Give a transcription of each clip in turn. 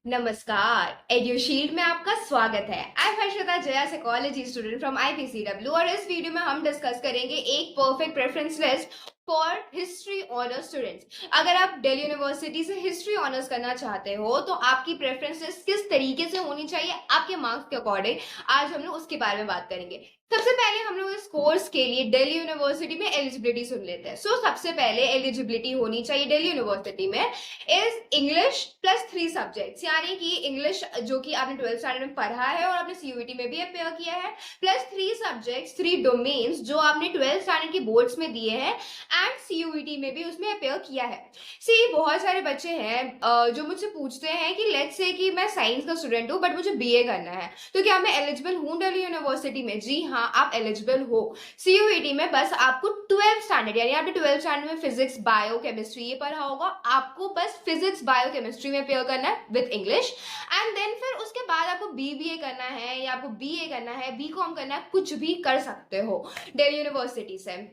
नमस्कार, एड्यूशील्ड में आपका स्वागत है। I am Harshita Jaya, psychology student from IPCW और इस वीडियो में हम डिस्कस करेंगे एक perfect preference list for history honours students. अगर आप दिल्ली यूनिवर्सिटी से हिस्ट्री ऑनर्स करना चाहते हो तो आपकी प्रेफरेंस लिस्ट किस तरीके से होनी चाहिए आपके मार्क्स के अकॉर्डिंग, आज हम लोग उसके बारे में बात करेंगे। सबसे पहले हम लोग इस कोर्स के लिए दिल्ली यूनिवर्सिटी में एलिजिबिलिटी सुन लेते हैं। सबसे पहले एलिजिबिलिटी होनी चाहिए दिल्ली यूनिवर्सिटी में इज इंग्लिश प्लस 3 सब्जेक्ट्स, यानी कि इंग्लिश जो कि आपने 12th स्टैंडर्ड में पढ़ा है और आपने सीयूईटी में भी अपेयर किया है, प्लस 3 सब्जेक्ट्स 3 डोमेन्स जो आपने 12th स्टैंडर्ड की बोर्ड्स में दिए हैं एंड सीयूईटी में भी उसमें अपेयर किया है। सी बहुत सारे बच्चे हैं जो मुझसे पूछते हैं कि लेट्स से कि मैं साइंस का स्टूडेंट हूँ बट मुझे बीए करना है, तो क्या मैं एलिजिबल हूँ दिल्ली यूनिवर्सिटी में? जी हाँ, आप एलिजिबल हो। सीयूईटी में बस आपको 12th स्टैंडर्ड यानी आपने 12th स्टैंडर्ड में फिजिक्स बायो केमिस्ट्री ये पढ़ा होगा, आपको बस फिजिक्स बायो केमिस्ट्री में अपेयर करना है विद इंग्लिश एंड देन फिर उसके बाद आपको बीबीए करना है या आपको बीए करना है, बीकॉम करना है, कुछ भी कर सकते हो दिल्ली यूनिवर्सिटी से।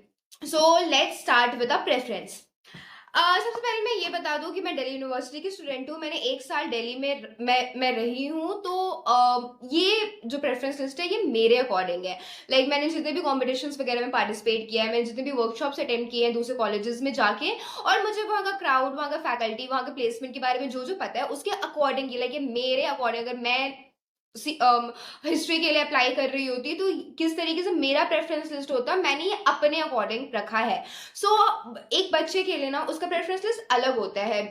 So let's start with a preference. सबसे पहले मैं ये बता दूं कि मैं दिल्ली यूनिवर्सिटी की स्टूडेंट हूँ। मैंने 1 साल दिल्ली में मैं रही हूँ, तो ये जो प्रेफरेंस लिस्ट है ये मेरे अकॉर्डिंग है। मैंने जितने भी कॉम्पिटिशन्स वगैरह में पार्टिसिपेट किया है, मैंने जितने भी वर्कशॉप्स अटेंड किए हैं दूसरे कॉलेजेस में जाके, और मुझे वहाँ का क्राउड, वहाँ का फैकल्टी, वहाँ का प्लेसमेंट के बारे में जो जो पता है उसके अकॉर्डिंग, ये मेरे अकॉर्डिंग अगर मैं हिस्ट्री के लिए अप्लाई कर रही होती तो किस तरीके से मेरा प्रेफरेंस लिस्ट होता, मैंने ये अपने अकॉर्डिंग रखा है। एक बच्चे के लिए ना उसका प्रेफरेंस लिस्ट अलग होता है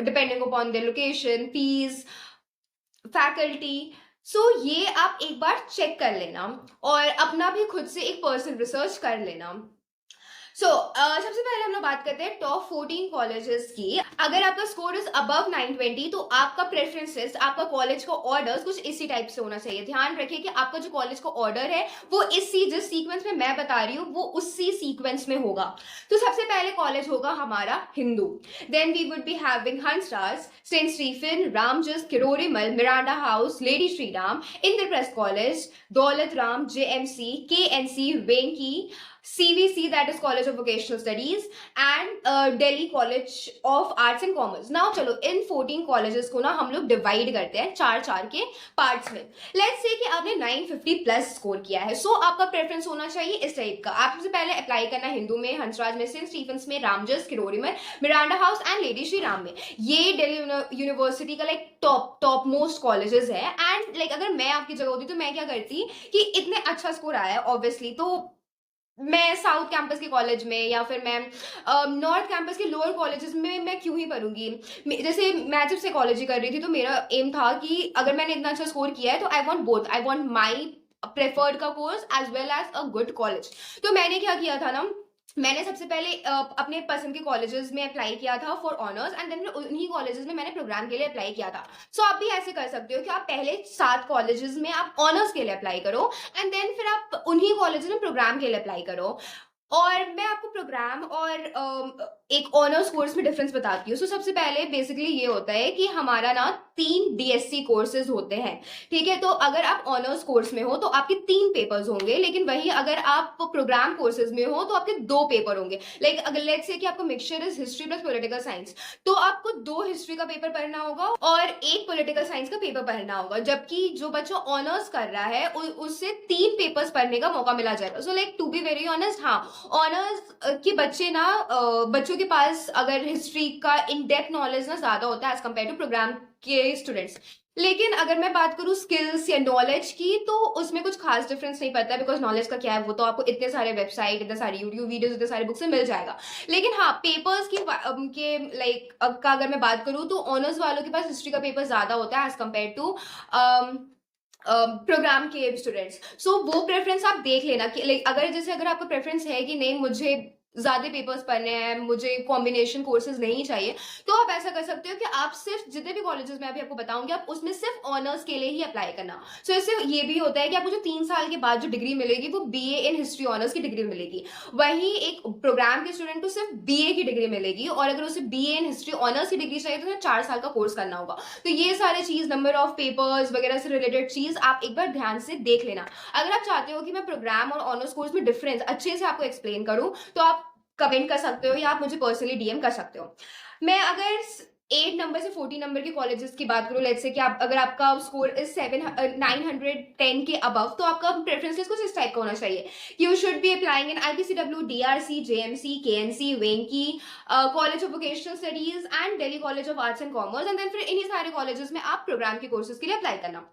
depending upon the location, fees, faculty. ये आप एक बार चेक कर लेना और अपना भी खुद से एक पर्सनल रिसर्च कर लेना। सबसे पहले हम लोग बात करते हैं टॉप 14 कॉलेजेस की। अगर आपका स्कोर इज अबव 920 तो आपका प्रेफरेंस लिस्ट, आपका कॉलेज का ऑर्डर कुछ इसी टाइप से होना चाहिए। ध्यान रखिए कि आपका जो कॉलेज का ऑर्डर है वो जिस सीक्वेंस में मैं बता रही हूँ वो उसी सीक्वेंस में होगा। तो सबसे पहले कॉलेज होगा हमारा Hindu, then we would be having Hansraj, Saint Stephen, Ramjas, Kirorimal, Miranda house, lady Shriram, Indraprastha college, Daulat Ram, JMC, KNC, Venky, CVC, that is College of Vocational Studies, and Delhi College of Arts and Commerce. Now चलो इन 14 कॉलेजेस को ना हम लोग डिवाइड करते हैं चार चार के पार्ट्स में। लेट्स से कि आपने 950 प्लस स्कोर किया है, आपका प्रेफरेंस होना चाहिए इस टाइप का। आप सबसे पहले अप्लाई करना हिंदू में, हंसराज में, सेंट स्टीफेंस में, रामजस, किरोरी में, Miranda house and lady Shri Ram में। ये दिल्ली यूनिवर्सिटी का टॉप मोस्ट कॉलेजेस है। एंड अगर मैं आपकी जगह होती तो मैं क्या करती कि इतने अच्छा स्कोर आया है ऑब्वियसली, तो मैं साउथ कैंपस के कॉलेज में या फिर मैं नॉर्थ कैंपस के लोअर कॉलेजेस में मैं क्यों ही पढ़ूंगी। जैसे मैं जब साइकोलॉजी कर रही थी तो मेरा एम था कि अगर मैंने इतना अच्छा स्कोर किया है तो I want both, I want my preferred का course as well as a good college. तो मैंने क्या किया था ना, मैंने सबसे पहले अपने पसंद के कॉलेजेस में अप्लाई किया था फॉर ऑनर्स एंड देन उन्हीं कॉलेजेस में मैंने प्रोग्राम के लिए अप्लाई किया था। आप भी ऐसे कर सकते हो कि आप पहले 7 कॉलेजेस में आप ऑनर्स के लिए अप्लाई करो एंड देन फिर आप उन्हीं कॉलेजेस में प्रोग्राम के लिए अप्लाई करो। और मैं आपको प्रोग्राम और एक ऑनर्स कोर्स में डिफरेंस बताती हूँ। सबसे पहले बेसिकली ये होता है कि हमारा ना 3 डीएससी कोर्सेज होते हैं, ठीक है। तो अगर आप ऑनर्स कोर्स में हो तो आपके 3 पेपर्स होंगे, लेकिन वही अगर आप प्रोग्राम कोर्सेज में हो तो आपके 2 पेपर होंगे। अगर लेट्स से कि आपको mixture is history plus political science, तो आपको 2 हिस्ट्री का पेपर पढ़ना होगा और 1 पॉलिटिकल साइंस का पेपर पढ़ना होगा, जबकि जो बच्चा ऑनर्स कर रहा है उससे 3 पेपर्स पढ़ने का मौका मिला जाएगा। टू बी वेरी ऑनेस्ट, हाँ, ऑनर्स के बच्चे ना बच्चों के पास अगर हिस्ट्री का इन डेप्थ नॉलेज ना ज्यादा होता है एज कम्पेयर टू प्रोग्राम के स्टूडेंट्स। लेकिन अगर मैं बात करूं स्किल्स या नॉलेज की तो उसमें कुछ खास डिफरेंस नहीं पड़ता, बिकॉज नॉलेज का क्या है वो तो आपको इतने सारे वेबसाइट, इतने सारे यूट्यूब वीडियोस, इतने सारे बुक से मिल जाएगा। लेकिन हाँ, पेपर्स की का अगर मैं बात करूं तो ऑनर्स वालों के पास हिस्ट्री का पेपर ज्यादा होता है एज कम्पेयर टू प्रोग्राम के स्टूडेंट्स। वो प्रेफरेंस आप देख लेना कि अगर आपका प्रेफरेंस है कि नहीं मुझे ज्यादा पेपर्स पढ़ने हैं, मुझे कॉम्बिनेशन कोर्सेज नहीं चाहिए, तो आप ऐसा कर सकते हो कि आप सिर्फ जितने भी कॉलेजेस में अभी आपको बताऊंगी आप उसमें सिर्फ ऑनर्स के लिए ही अप्लाई करना। इससे ये भी होता है कि आपको जो 3 साल के बाद जो डिग्री मिलेगी वो बीए इन हिस्ट्री ऑनर्स की डिग्री मिलेगी, वहीं एक प्रोग्राम के स्टूडेंट को सिर्फ बीए की डिग्री मिलेगी, और अगर उसे बीए इन हिस्ट्री ऑनर्स की डिग्री चाहिए तो उन्हें 4 साल का कोर्स करना होगा। तो ये सारे चीज, नंबर ऑफ पेपर्स वगैरह से रिलेटेड चीज आप एक बार ध्यान से देख लेना। अगर आप चाहते हो कि मैं प्रोग्राम और ऑनर्स कोर्स में डिफरेंस अच्छे से आपको एक्सप्लेन करूं तो आप कमेंट कर सकते हो या आप मुझे पर्सनली डीएम कर सकते हो। मैं अगर 8 नंबर से 14 नंबर के कॉलेजेस की बात करूँ, लेट्स से कि आप अगर आपका स्कोर इज 910 के अबव, तो आपका प्रेफरेंस लिस्ट कुछ इस टाइप का होना चाहिए। You should be applying in IPCW, DRC, JMC, KNC, Venky, college of vocational studies and Delhi college of arts and commerce, and then फिर इन्हीं सारे कॉलेजेस में आप प्रोग्राम के कोर्सेज के लिए अप्लाई करना।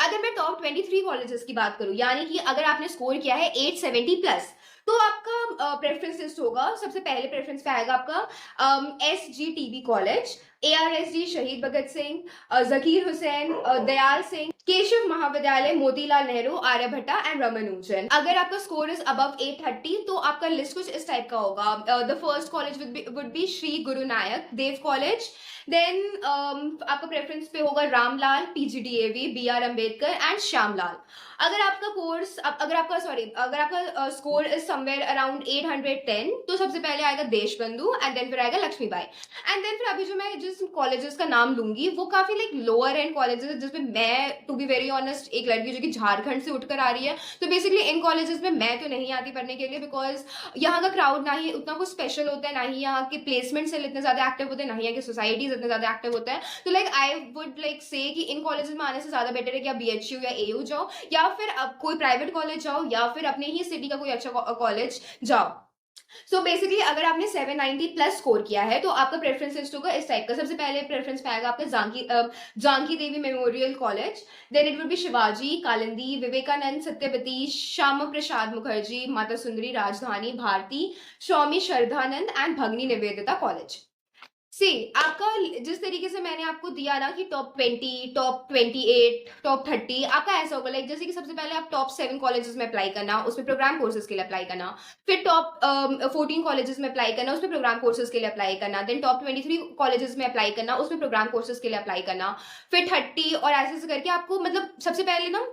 अगर मैं टॉप 23 कॉलेजेस की बात करूं, यानी कि अगर आपने स्कोर किया है 870 प्लस, तो आपका प्रेफरेंस लिस्ट होगा। सबसे पहले प्रेफरेंस पे आएगा आपका S G TB college, ARSD शहीद भगत सिंह, जकीर हुसैन, दयाल सिंह, केशव महाविद्यालय, मोतीलाल नेहरू, आर्यभट्टा एंड रमानुजन। अगर आपका स्कोर इज अबव 830, तो आपका लिस्ट कुछ इस टाइप का होगा। The first college would be Shri Guru Nanak Dev college, then आपका प्रेफरेंस पे होगा Ramlal, PGDAV, BR Ambedkar and Shyamlal. अगर आपका कोर्स अगर आपका स्कोर इज समवेयर अराउंड 810, तो सबसे पहले आएगा देशबंधु एंड देन फिर आएगा लक्ष्मीबाई, एंड देन फिर अभी जो मैं जिस कॉलेजेस का नाम लूंगी वो काफी लाइक लोअर एंड कॉलेजेस है, जिसमें मैं टू बी वेरी ऑनेस्ट एक लड़की जो कि झारखंड से उठकर आ रही है, तो बेसिकली इन कॉलेजेस में मैं तो नहीं आती पढ़ने के लिए, बिकॉज यहाँ का क्राउड ना ही उतना कुछ स्पेशल होता है, ना ही यहाँ के प्लेसमेंट सेल इतने ज्यादा एक्टिव होते हैं, ना ही यहाँ के सोसाइटीज इतने ज्यादा एक्टिव होता है। तो लाइक आई वुड लाइक से कि इन कॉलेजेस में आने से ज्यादा बेटर है कि आप BHU या AU जाओ, या फिर अब कोई प्राइवेट कॉलेज जाओ, या फिर अपने ही सिटी का कोई अच्छा कॉलेज जाओ। सो बेसिकली अगर आपने 790 प्लस स्कोर किया है, तो आपका प्रेफरेंस लिस्ट होगा इस टाइप का। सबसे पहले प्रेफरेंस पे आएगा आपका Janki Devi memorial college, then it will be Shivaji, Kalindi, Vivekananda, Satyawati, Shyama Prasad Mukherjee, Mata Sundari, राजधानी, भारती, स्वामी श्रद्धानंद एंड भगनी निवेदिता कॉलेज। सी आपका जिस तरीके से मैंने आपको दिया ना कि टॉप 20, टॉप 28, टॉप 30, आपका ऐसा होगा लाइक जैसे कि सबसे पहले आप टॉप 7 कॉलेजेस में अप्लाई करना, उसमें प्रोग्राम कोर्सेज के लिए अप्लाई करना, फिर टॉप 14 कॉलेजेस में अप्लाई करना, उसमें प्रोग्राम कोर्सेज के लिए अप्लाई करना, देन टॉप 23 कॉलेजेस में अप्लाई करना, उसमें प्रोग्राम कोर्सेज के लिए अप्लाई करना, फिर 30, और ऐसे करके आपको मतलब सबसे पहले ना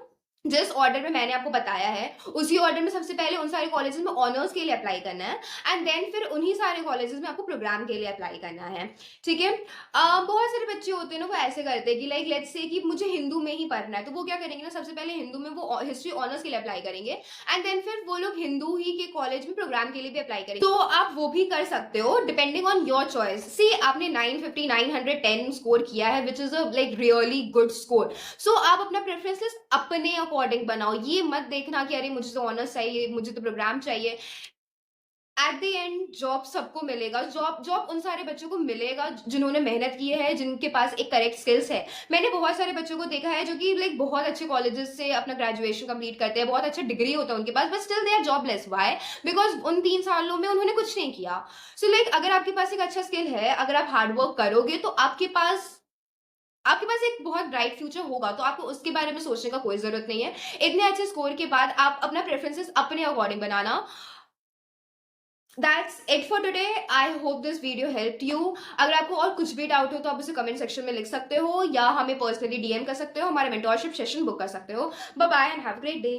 जिस ऑर्डर में मैंने आपको बताया है उसी ऑर्डर में सबसे पहले उन सारे कॉलेजेस में ऑनर्स के लिए अप्लाई करना है, एंड देन फिर उन्हीं सारे कॉलेजेस में आपको प्रोग्राम के लिए अप्लाई करना है। ठीक है। बहुत सारे बच्चे होते हैं ना, वो ऐसे करते हैं कि लाइक लेट्स से कि मुझे हिंदू में ही पढ़ना है, तो वो क्या करेंगे ना, सबसे पहले हिंदू में वो हिस्ट्री ऑनर्स के लिए अप्लाई करेंगे, एंड देन फिर वो लोग हिंदू ही के कॉलेज में प्रोग्राम के लिए भी अप्लाई करेंगे। तो आप वो भी कर सकते हो depending on your choice. See आपने 950 910 स्कोर किया है, which is a like really good score. So आप अपना प्रेफरेंस लिस्ट अपने अकॉर्डिंग बनाओ, ये मत देखना कि अरे मुझे तो ऑनर्स चाहिए, मुझे तो प्रोग्राम चाहिए। एट द एंड जॉब सबको मिलेगा, जॉब उन सारे बच्चों को मिलेगा जिन्होंने मेहनत की है, जिनके पास एक करेक्ट स्किल्स है। मैंने बहुत सारे बच्चों को देखा है जो कि लाइक बहुत अच्छे कॉलेजेस से अपना ग्रेजुएशन कंप्लीट करते हैं, बहुत अच्छा डिग्री होता है उनके पास, but still they are jobless. Why? Because उन 3 सालों में उन्होंने कुछ नहीं किया। सो लाइक अगर आपके पास एक अच्छा स्किल है, अगर आप हार्डवर्क करोगे, तो आपके पास एक बहुत ब्राइट फ्यूचर होगा, तो आपको उसके बारे में सोचने का कोई जरूरत नहीं है। इतने अच्छे स्कोर के बाद आप अपना प्रेफरेंसेस अपने according banana. That's it for today. I hope this video help you. अगर आपको और कुछ भी डाउट हो तो आप उसे कमेंट सेक्शन में लिख सकते हो, या हमें पर्सनली DM कर सकते हो, हमारा मेंटोरशिप सेशन बुक कर सकते हो। Bye bye and have a great day.